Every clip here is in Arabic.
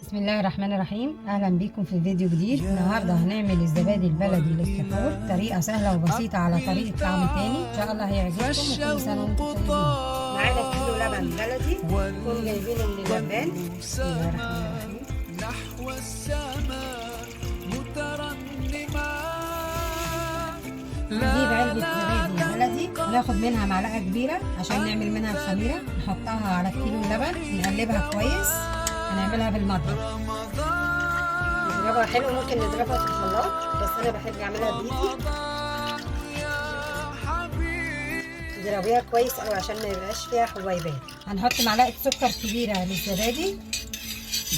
بسم الله الرحمن الرحيم. اهلا بيكم في فيديو جديد. النهارده هنعمل الزبادي البلدي للسحور، طريقه سهله وبسيطه على طريقه طعم تاني ان شاء الله هيعجبكم. وكل سنه وانتم طيبين. معانا كيلو لبن بلدي نكون جايبينه من اللبان. بسم الله الرحمن الرحيم. نحو السماء مترنما. نجيب علبه زبادي بلدي وناخد منها معلقه كبيره عشان نعمل منها الخميره، نحطها على كيلو اللبن نقلبها كويس. هنعملها بالمضرب، نضربها حلو، ممكن نضربها في الخلاط بس انا بحب اعملها بايدي. تضربيها كويس قوي عشان ما يبقاش فيها حبيبات. هنحط معلقه سكر كبيره للزبادي،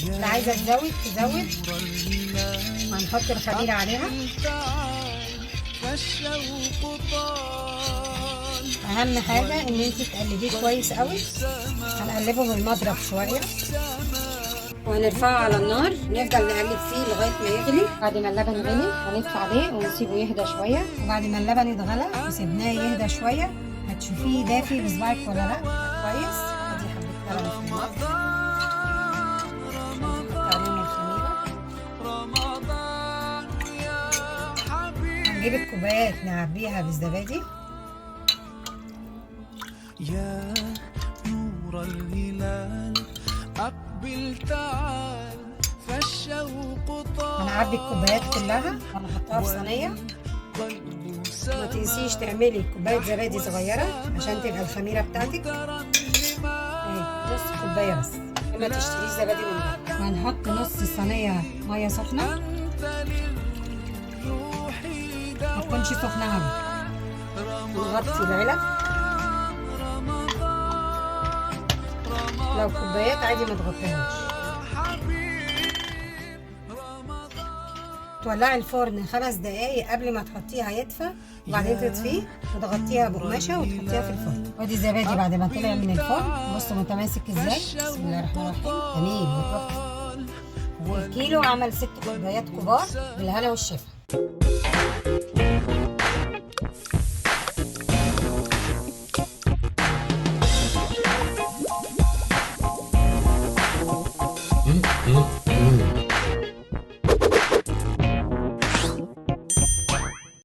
اللي عايزه تزود. وهنحط الخميره عليها. اهم حاجه ان انت تقلبيه كويس قوي. هنقلبه بالمضرب شويه وهنرفعه على النار، نفضل نقلب فيه لغايه ما يغلي. بعد ما اللبن غلي هنطفي عليه ونسيبه يهدى شويه. وبعد ما اللبن اتغلى وسيبناه يهدى شويه هتشوفيه دافي بصباعك ولا لا. كويس. ادي حبه لبن في المضرب نحط عليهم الخميره. هنجيب الكوبايات نعبيها بالزبادي. يا نور الهلال أقبل تعال فالشوق طال. هنعبي الكوبايات كلها ونحطها في صينية. ما تنسيش تعملي كوباية زبادي صغيرة عشان تبقى الخميرة بتاعتك اهي نص كوباية بس، ما تشتريش زبادي من بره. وهنحط نص صينية مية سخنة، ما تكونش سخنة أوي. نغطي العلب، لو كوبايات عادي ما تغطيهاش. تولعي الفرن 5 دقايق قبل ما تحطيها يدفى، وبعدين تطفيه وتغطيها بقماشه وتحطيها في الفرن. ودي الزبادي بعد ما طلع من الفرن، بصوا متماسك ازاي. بسم الله الرحمن الرحيم. جميل وتحفه. الكيلو عمل 6 كوبايات كبار. بالهنا والشفا.